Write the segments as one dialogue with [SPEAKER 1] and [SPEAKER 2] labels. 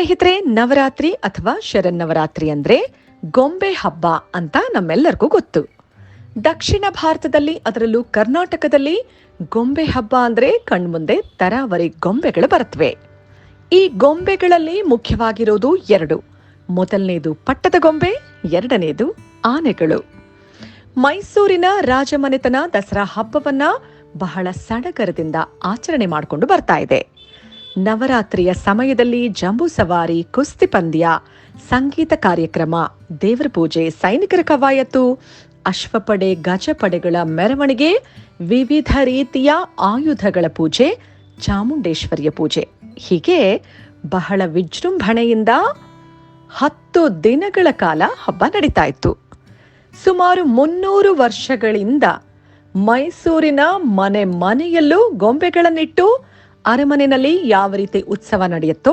[SPEAKER 1] ಸ್ನೇಹಿತರೆ, ನವರಾತ್ರಿ ಅಥವಾ ಶರನ್ನವರಾತ್ರಿ ಅಂದ್ರೆ ಗೊಂಬೆ ಹಬ್ಬ ಅಂತ ನಮ್ಮೆಲ್ಲರಿಗೂ ಗೊತ್ತು. ದಕ್ಷಿಣ ಭಾರತದಲ್ಲಿ, ಅದರಲ್ಲೂ ಕರ್ನಾಟಕದಲ್ಲಿ ಗೊಂಬೆ ಹಬ್ಬ ಅಂದ್ರೆ ಕಣ್ಮುಂದೆ ತರಾವರಿ ಗೊಂಬೆಗಳು ಬರುತ್ತವೆ. ಈ ಗೊಂಬೆಗಳಲ್ಲಿ ಮುಖ್ಯವಾಗಿರೋದು ಎರಡು. ಮೊದಲನೇದು ಪಟ್ಟದ ಗೊಂಬೆ, ಎರಡನೇದು ಆನೆಗಳು. ಮೈಸೂರಿನ ರಾಜಮನೆತನ ದಸರಾ ಹಬ್ಬವನ್ನ ಬಹಳ ಸಡಗರದಿಂದ ಆಚರಣೆ ಮಾಡಿಕೊಂಡು ಬರ್ತಾ ಇದೆ. ನವರಾತ್ರಿಯ ಸಮಯದಲ್ಲಿ ಜಂಬೂ ಸವಾರಿ, ಕುಸ್ತಿ ಪಂದ್ಯ, ಸಂಗೀತ ಕಾರ್ಯಕ್ರಮ, ದೇವರ ಪೂಜೆ, ಸೈನಿಕರ ಕವಾಯತು, ಅಶ್ವಪಡೆ, ಗಜಪಡೆಗಳ ಮೆರವಣಿಗೆ, ವಿವಿಧ ರೀತಿಯ ಆಯುಧಗಳ ಪೂಜೆ, ಚಾಮುಂಡೇಶ್ವರಿಯ ಪೂಜೆ, ಹೀಗೆ ಬಹಳ ವಿಜೃಂಭಣೆಯಿಂದ 10 ದಿನಗಳ ಕಾಲ ಹಬ್ಬ ನಡೀತಾ ಇತ್ತು. ಸುಮಾರು 300 ವರ್ಷಗಳಿಂದ ಮೈಸೂರಿನ ಮನೆ ಮನೆಯಲ್ಲೂ ಗೊಂಬೆಗಳನ್ನಿಟ್ಟು ಅರಮನೆಯಲ್ಲಿ ಯಾವ ರೀತಿ ಉತ್ಸವ ನಡೆಯುತ್ತೋ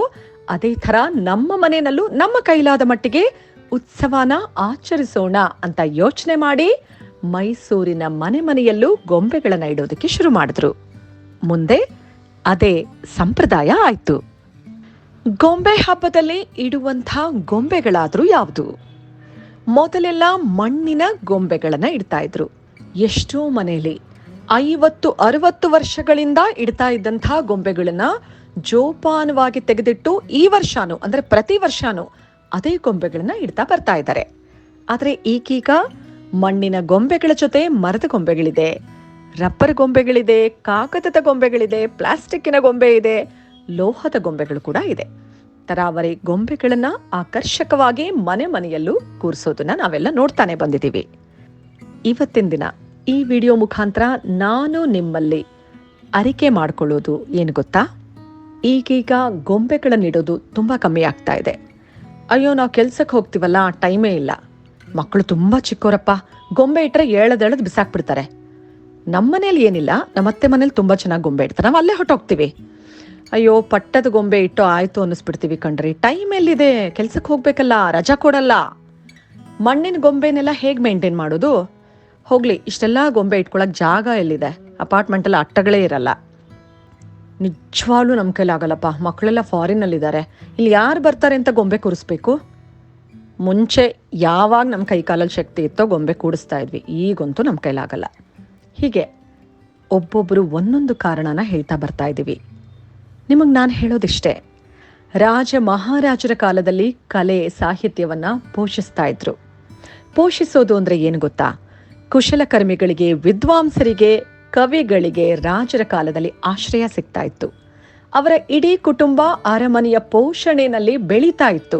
[SPEAKER 1] ಅದೇ ಥರ ನಮ್ಮ ಮನೆಯಲ್ಲೂ ನಮ್ಮ ಕೈಲಾದ ಮಟ್ಟಿಗೆ ಉತ್ಸವನ ಆಚರಿಸೋಣ ಅಂತ ಯೋಚನೆ ಮಾಡಿ ಮೈಸೂರಿನ ಮನೆ ಮನೆಯಲ್ಲೂ ಗೊಂಬೆಗಳನ್ನ ಇಡೋದಕ್ಕೆ ಶುರು ಮಾಡಿದ್ರು. ಮುಂದೆ ಅದೇ ಸಂಪ್ರದಾಯ ಆಯ್ತು. ಗೊಂಬೆ ಹಬ್ಬದಲ್ಲಿ ಇಡುವಂಥ ಗೊಂಬೆಗಳಾದ್ರೂ ಯಾವುದು? ಮೊದಲೆಲ್ಲ ಮಣ್ಣಿನ ಗೊಂಬೆಗಳನ್ನ ಇಡ್ತಾ ಇದ್ರು. ಎಷ್ಟೋ ಮನೆಯಲ್ಲಿ 50-60 ವರ್ಷಗಳಿಂದ ಇಡ್ತಾ ಇದ್ದಂಥ ಗೊಂಬೆಗಳನ್ನ ಜೋಪಾನವಾಗಿ ತೆಗೆದಿಟ್ಟು ಈ ವರ್ಷನೂ ಅಂದ್ರೆ ಪ್ರತಿ ವರ್ಷನೂ ಅದೇ ಗೊಂಬೆಗಳನ್ನ ಇಡ್ತಾ ಬರ್ತಾ ಇದ್ದಾರೆ. ಆದ್ರೆ ಈಗೀಗ ಮಣ್ಣಿನ ಗೊಂಬೆಗಳ ಜೊತೆ ಮರದ ಗೊಂಬೆಗಳಿದೆ, ರಬ್ಬರ್ ಗೊಂಬೆಗಳಿದೆ, ಕಾಗದದ ಗೊಂಬೆಗಳಿದೆ, ಪ್ಲಾಸ್ಟಿಕ್ಕಿನ ಗೊಂಬೆ ಇದೆ, ಲೋಹದ ಗೊಂಬೆಗಳು ಕೂಡ ಇದೆ. ತರಾವರಿ ಗೊಂಬೆಗಳನ್ನ ಆಕರ್ಷಕವಾಗಿ ಮನೆ ಮನೆಯಲ್ಲೂ ಕೂರಿಸೋದನ್ನ ನಾವೆಲ್ಲ ನೋಡ್ತಾನೆ ಬಂದಿದ್ದೀವಿ. ಇವತ್ತಿನ ದಿನ ಈ ವಿಡಿಯೋ ಮುಖಾಂತರ ನಾನು ನಿಮ್ಮಲ್ಲಿ ಅರಿಕೆ ಮಾಡ್ಕೊಳ್ಳೋದು ಏನು ಗೊತ್ತಾ? ಈಗೀಗ ಗೊಂಬೆಗಳನ್ನಿಡೋದು ತುಂಬಾ ಕಮ್ಮಿ ಆಗ್ತಾ ಇದೆ. ಅಯ್ಯೋ, ನಾವು ಕೆಲ್ಸಕ್ಕೆ ಹೋಗ್ತೀವಲ್ಲ, ಟೈಮೇ ಇಲ್ಲ. ಮಕ್ಕಳು ತುಂಬಾ ಚಿಕ್ಕೋರಪ್ಪ, ಗೊಂಬೆ ಇಟ್ಟರೆ ಎಳೆದೆಳೆದು ಬಿಸಾಕ್ಬಿಡ್ತಾರೆ. ನಮ್ಮನೇಲಿ ಏನಿಲ್ಲ, ನಮ್ಮತ್ತೆ ಮನೇಲಿ ತುಂಬಾ ಚೆನ್ನಾಗಿ ಗೊಂಬೆ ಇಡ್ತಾರೆ, ನಾವು ಅಲ್ಲೇ ಹೊಟ್ಟೋಗ್ತೀವಿ. ಅಯ್ಯೋ, ಪಟ್ಟದ ಗೊಂಬೆ ಇಟ್ಟು ಆಯ್ತು ಅನ್ನಿಸ್ಬಿಡ್ತೀವಿ ಕಣ್ರಿ. ಟೈಮ್ ಎಲ್ಲಿದೆ? ಕೆಲ್ಸಕ್ಕೆ ಹೋಗ್ಬೇಕಲ್ಲ, ರಜಾ ಕೊಡಲ್ಲ. ಮಣ್ಣಿನ ಗೊಂಬೆನೆಲ್ಲ ಹೇಗೆ ಮೇಂಟೈನ್ ಮಾಡೋದು? ಹೋಗ್ಲಿ, ಇಷ್ಟೆಲ್ಲ ಗೊಂಬೆ ಇಟ್ಕೊಳಕ್ ಜಾಗ ಎಲ್ಲಿದೆ? ಅಪಾರ್ಟ್ಮೆಂಟಲ್ಲಿ ಅಟ್ಟಗಳೇ ಇರಲ್ಲ. ನಿಜವಾಗ್ಲೂ ನಮ್ಮ ಕೈಲಾಗಲ್ಲಪ್ಪ. ಮಕ್ಕಳೆಲ್ಲ ಫಾರಿನಲ್ಲಿದ್ದಾರೆ, ಇಲ್ಲಿ ಯಾರು ಬರ್ತಾರೆ ಅಂತ ಗೊಂಬೆ ಕೂರಿಸ್ಬೇಕು? ಮುಂಚೆ ಯಾವಾಗ ನಮ್ಮ ಕೈ ಕಾಲಲ್ಲಿ ಶಕ್ತಿ ಇತ್ತೋ ಗೊಂಬೆ ಕೂಡಿಸ್ತಾ ಇದ್ವಿ, ಈಗಂತೂ ನಮ್ಮ ಕೈಲಾಗಲ್ಲ. ಹೀಗೆ ಒಬ್ಬೊಬ್ಬರು ಒಂದೊಂದು ಕಾರಣನ ಹೇಳ್ತಾ ಬರ್ತಾ ಇದ್ದೀವಿ. ನಿಮಗೆ ನಾನು ಹೇಳೋದಿಷ್ಟೇ, ರಾಜ ಮಹಾರಾಜರ ಕಾಲದಲ್ಲಿ ಕಲೆ ಸಾಹಿತ್ಯವನ್ನ ಪೋಷಿಸ್ತಾ ಇದ್ರು. ಪೋಷಿಸೋದು ಅಂದ್ರೆ ಏನು ಗೊತ್ತಾ? ಕುಶಲಕರ್ಮಿಗಳಿಗೆ, ವಿದ್ವಾಂಸರಿಗೆ, ಕವಿಗಳಿಗೆ ರಾಜರ ಕಾಲದಲ್ಲಿ ಆಶ್ರಯ ಸಿಗ್ತಾ ಇತ್ತು. ಅವರ ಇಡೀ ಕುಟುಂಬ ಅರಮನೆಯ ಪೋಷಣೆಯಲ್ಲಿ ಬೆಳೀತಾ ಇತ್ತು.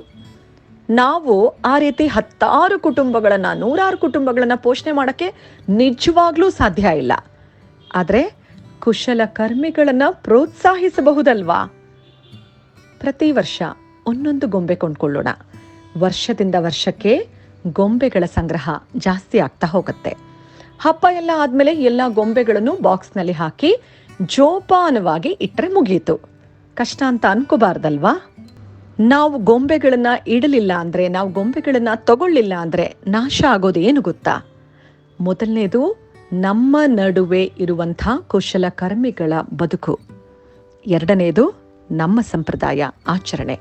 [SPEAKER 1] ನಾವು ಆ ರೀತಿ 10 ಕುಟುಂಬಗಳನ್ನ, 100 ಕುಟುಂಬಗಳನ್ನ ಪೋಷಣೆ ಮಾಡಕ್ಕೆ ನಿಜವಾಗ್ಲೂ ಸಾಧ್ಯ ಇಲ್ಲ. ಆದ್ರೆ ಕುಶಲಕರ್ಮಿಗಳನ್ನ ಪ್ರೋತ್ಸಾಹಿಸಬಹುದಲ್ವಾ? ಪ್ರತಿ ವರ್ಷ ಒಂದೊಂದು ಗೊಂಬೆ ಕೊಂಡ್ಕೊಳ್ಳೋಣ. ವರ್ಷದಿಂದ ವರ್ಷಕ್ಕೆ ಗೊಂಬೆಗಳ ಸಂಗ್ರಹ ಜಾಸ್ತಿ ಆಗ್ತಾ ಹೋಗುತ್ತೆ. ಹಬ್ಬ ಎಲ್ಲ ಆದ್ಮೇಲೆ ಎಲ್ಲ ಗೊಂಬೆಗಳನ್ನು ಬಾಕ್ಸ್ನಲ್ಲಿ ಹಾಕಿ ಜೋಪಾನವಾಗಿ ಇಟ್ಟರೆ ಮುಗೀತು. ಕಷ್ಟ ಅಂತ ಅನ್ಕೋಬಾರ್ದಲ್ವಾ? ನಾವು ಗೊಂಬೆಗಳನ್ನ ಇಡಲಿಲ್ಲ ಅಂದ್ರೆ, ನಾವು ಗೊಂಬೆಗಳನ್ನ ತಗೊಳ್ಳಿಲ್ಲ ಅಂದ್ರೆ ನಾಶ ಆಗೋದು ಏನು ಗೊತ್ತಾ? ಮೊದಲನೇದು ನಮ್ಮ ನಡುವೆ ಇರುವಂಥ ಕುಶಲಕರ್ಮಿಗಳ ಬದುಕು. ಎರಡನೇದು ನಮ್ಮ ಸಂಪ್ರದಾಯ, ಆಚರಣೆ.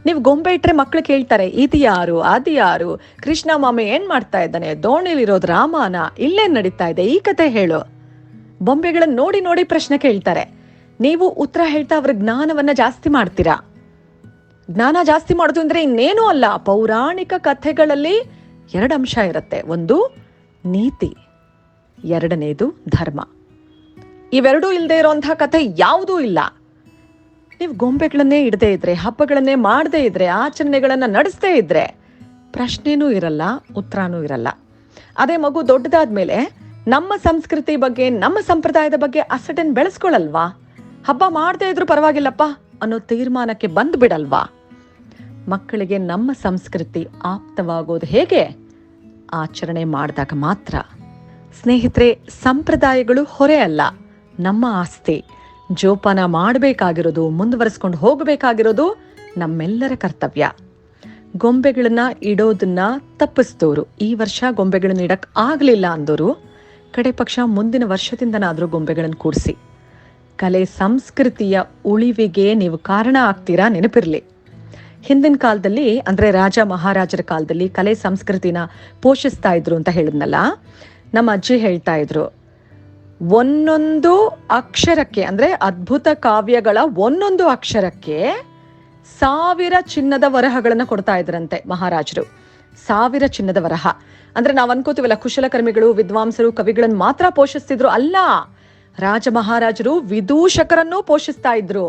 [SPEAKER 1] ನೀವು ಗೊಂಬೆ ಇಟ್ಟರೆ ಮಕ್ಕಳು ಕೇಳ್ತಾರೆ, ಇದು ಯಾರು, ಅದು ಯಾರು, ಕೃಷ್ಣ ಮಾಮೆ ಏನ್ ಮಾಡ್ತಾ ಇದ್ದಾನೆ, ದೋಣಿಲಿರೋದು ರಾಮಾನ, ಇಲ್ಲೇನ್ ನಡೀತಾ ಇದೆ, ಈ ಕತೆ ಹೇಳು. ಬೊಂಬೆಗಳನ್ನ ನೋಡಿ ನೋಡಿ ಪ್ರಶ್ನೆ ಕೇಳ್ತಾರೆ. ನೀವು ಉತ್ತರ ಹೇಳ್ತಾ ಅವ್ರ ಜ್ಞಾನವನ್ನ ಜಾಸ್ತಿ ಮಾಡ್ತೀರಾ. ಜ್ಞಾನ ಜಾಸ್ತಿ ಮಾಡೋದು ಅಂದ್ರೆ ಇನ್ನೇನೂ ಅಲ್ಲ, ಪೌರಾಣಿಕ ಕಥೆಗಳಲ್ಲಿ 2 ಅಂಶ ಇರುತ್ತೆ. ಒಂದು ನೀತಿ, ಎರಡನೇದು ಧರ್ಮ. ಇವೆರಡೂ ಇಲ್ಲದೆ ಇರೋಂಥ ಕಥೆ ಯಾವುದೂ ಇಲ್ಲ. ನೀವು ಗೊಂಬೆಗಳನ್ನೇ ಇಡದೇ ಇದ್ರೆ, ಹಬ್ಬಗಳನ್ನೇ ಮಾಡದೇ ಇದ್ರೆ, ಆಚರಣೆಗಳನ್ನ ನಡೆಸದೇ ಇದ್ರೆ ಪ್ರಶ್ನೆನೂ ಇರಲ್ಲ, ಉತ್ತರನೂ ಇರಲ್ಲ. ಅದೇ ಮಗು ದೊಡ್ಡದಾದ್ಮೇಲೆ ನಮ್ಮ ಸಂಸ್ಕೃತಿ ಬಗ್ಗೆ, ನಮ್ಮ ಸಂಪ್ರದಾಯದ ಬಗ್ಗೆ ಅಸಟನ್ ಬೆಳೆಸ್ಕೊಳಲ್ವಾ? ಹಬ್ಬ ಮಾಡದೇ ಇದ್ರೂ ಪರವಾಗಿಲ್ಲಪ್ಪ ಅನ್ನೋ ತೀರ್ಮಾನಕ್ಕೆ ಬಂದು ಬಿಡಲ್ವಾ? ಮಕ್ಕಳಿಗೆ ನಮ್ಮ ಸಂಸ್ಕೃತಿ ಆಪ್ತವಾಗೋದು ಹೇಗೆ? ಆಚರಣೆ ಮಾಡಿದಾಗ ಮಾತ್ರ. ಸ್ನೇಹಿತರೆ, ಸಂಪ್ರದಾಯಗಳು ಹೊರೆ ಅಲ್ಲ, ನಮ್ಮ ಆಸ್ತಿ. ಜೋಪಾನ ಮಾಡಬೇಕಾಗಿರೋದು, ಮುಂದುವರಿಸ್ಕೊಂಡು ಹೋಗಬೇಕಾಗಿರೋದು ನಮ್ಮೆಲ್ಲರ ಕರ್ತವ್ಯ. ಗೊಂಬೆಗಳನ್ನ ಇಡೋದನ್ನ ತಪ್ಪಿಸಿದವರು, ಈ ವರ್ಷ ಗೊಂಬೆಗಳನ್ನ ಇಡಕ್ ಆಗ್ಲಿಲ್ಲ ಅಂದವರು, ಕಡೆ ಪಕ್ಷ ಮುಂದಿನ ವರ್ಷದಿಂದನಾದ್ರೂ ಗೊಂಬೆಗಳನ್ನು ಕೂಡಿಸಿ. ಕಲೆ ಸಂಸ್ಕೃತಿಯ ಉಳಿವಿಗೆ ನೀವು ಕಾರಣ ಆಗ್ತೀರಾ, ನೆನಪಿರ್ಲಿ. ಹಿಂದಿನ ಕಾಲದಲ್ಲಿ ಅಂದ್ರೆ ರಾಜ ಮಹಾರಾಜರ ಕಾಲದಲ್ಲಿ ಕಲೆ ಸಂಸ್ಕೃತಿನ ಪೋಷಿಸ್ತಾ ಇದ್ರು ಅಂತ ಹೇಳಿದ್ನಲ್ಲ, ನಮ್ಮ ಅಜ್ಜಿ ಹೇಳ್ತಾ ಇದ್ರು, ಒಂದೊಂದು ಅಕ್ಷರಕ್ಕೆ ಅಂದ್ರೆ ಅದ್ಭುತ ಕಾವ್ಯಗಳ ಒಂದೊಂದು ಅಕ್ಷರಕ್ಕೆ 1000 ಚಿನ್ನದ ವರಹಗಳನ್ನ ಕೊಡ್ತಾ ಇದ್ರಂತೆ ಮಹಾರಾಜರು. 1000 ಚಿನ್ನದ ವರಹ ಅಂದ್ರೆ ನಾವ್ ಅನ್ಕೋತೀವಲ್ಲ, ಕುಶಲಕರ್ಮಿಗಳು, ವಿದ್ವಾಂಸರು, ಕವಿಗಳನ್ನು ಮಾತ್ರ ಪೋಷಿಸ್ತಿದ್ರು. ಅಲ್ಲ, ರಾಜ ಮಹಾರಾಜರು ವಿದೂಷಕರನ್ನೂ ಪೋಷಿಸ್ತಾ ಇದ್ರು.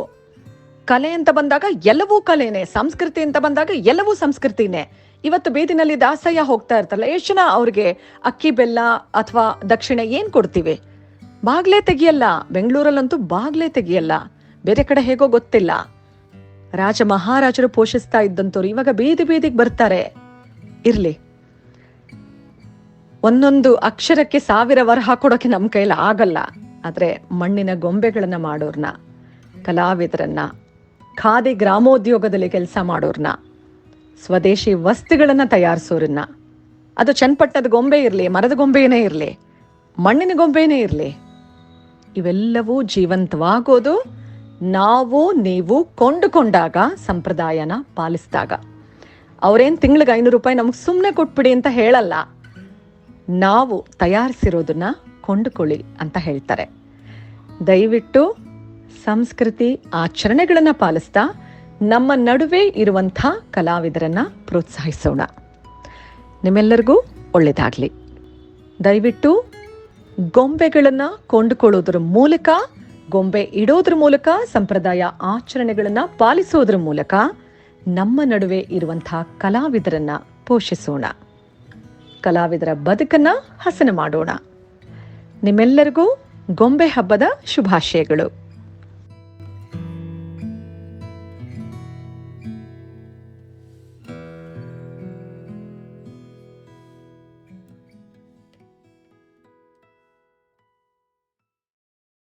[SPEAKER 1] ಕಲೆ ಅಂತ ಬಂದಾಗ ಎಲ್ಲವೂ ಕಲೆನೇ, ಸಂಸ್ಕೃತಿ ಅಂತ ಬಂದಾಗ ಎಲ್ಲವೂ ಸಂಸ್ಕೃತಿನೇ. ಇವತ್ತು ಬೀದಿನಲ್ಲಿ ದಾಸಯ್ಯ ಹೋಗ್ತಾ ಇರ್ತಾರಲ್ಲ, ಎಷ್ಟು ಜನ ಅವ್ರಿಗೆ ಅಕ್ಕಿ ಬೆಲ್ಲ ಅಥವಾ ದಕ್ಷಿಣ ಏನ್ ಕೊಡ್ತೀವಿ? ಬಾಗ್ಲೇ ತೆಗಿಯಲ್ಲ. ಬೆಂಗಳೂರಲ್ಲಂತೂ ಬಾಗ್ಲೇ ತೆಗಿಯಲ್ಲ. ಬೇರೆ ಕಡೆ ಹೇಗೋ ಗೊತ್ತಿಲ್ಲ. ರಾಜ ಮಹಾರಾಜರು ಪೋಷಿಸ್ತಾ ಇದ್ದಂತವ್ರು ಇವಾಗ ಬೀದಿಗೆ ಬರ್ತಾರೆ. ಇರ್ಲಿ, ಒಂದೊಂದು ಅಕ್ಷರಕ್ಕೆ 1000 ವರಹ ಕೊಡೋಕೆ ನಮ್ಮ ಕೈಲಿ ಆಗಲ್ಲ. ಆದ್ರೆ ಮಣ್ಣಿನ ಗೊಂಬೆಗಳನ್ನ ಮಾಡೋರ್ನ, ಕಲಾವಿದರನ್ನ, ಖಾದಿ ಗ್ರಾಮೋದ್ಯೋಗದಲ್ಲಿ ಕೆಲಸ ಮಾಡೋರ್ನ, ಸ್ವದೇಶಿ ವಸ್ತುಗಳನ್ನ ತಯಾರಿಸೋರನ್ನ, ಅದು ಚನ್ನಪಟ್ಟದ ಗೊಂಬೆ ಇರಲಿ, ಮರದ ಗೊಂಬೆನೇ ಇರಲಿ, ಮಣ್ಣಿನ ಗೊಂಬೆನೇ ಇರಲಿ, ಇವೆಲ್ಲವೂ ಜೀವಂತವಾಗೋದು ನಾವು ನೀವು ಕೊಂಡುಕೊಂಡಾಗ, ಸಂಪ್ರದಾಯನ ಪಾಲಿಸಿದಾಗ. ಅವ್ರೇನ್ ತಿಂಗಳಿಗೆ 500 ರೂಪಾಯಿ ನಮ್ಗೆ ಸುಮ್ಮನೆ ಕೊಟ್ಬಿಡಿ ಅಂತ ಹೇಳಲ್ಲ. ನಾವು ತಯಾರಿಸಿರೋದನ್ನ ಕೊಂಡುಕೊಳ್ಳಿ ಅಂತ ಹೇಳ್ತಾರೆ. ದಯವಿಟ್ಟು ಸಂಸ್ಕೃತಿ ಆಚರಣೆಗಳನ್ನ ಪಾಲಿಸ್ತಾ ನಮ್ಮ ನಡುವೆ ಇರುವಂಥ ಕಲಾವಿದರನ್ನ ಪ್ರೋತ್ಸಾಹಿಸೋಣ. ನಿಮ್ಮೆಲ್ಲರಿಗೂ ಒಳ್ಳೆಯದಾಗಲಿ. ದಯವಿಟ್ಟು ಗೊಂಬೆಗಳನ್ನ ಕೊಂಡುಕೊಳ್ಳೋದ್ರ ಮೂಲಕ, ಗೊಂಬೆ ಇಡೋದ್ರ ಮೂಲಕ, ಸಂಪ್ರದಾಯ ಆಚರಣೆಗಳನ್ನ ಪಾಲಿಸೋದ್ರ ಮೂಲಕ ನಮ್ಮ ನಡುವೆ ಇರುವಂತಹ ಕಲಾವಿದರನ್ನ ಪೋಷಿಸೋಣ. ಕಲಾವಿದರ ಬದುಕನ್ನ ಹಸನು ಮಾಡೋಣ. ನಿಮ್ಮೆಲ್ಲರಿಗೂ ಗೊಂಬೆ ಹಬ್ಬದ ಶುಭಾಶಯಗಳು.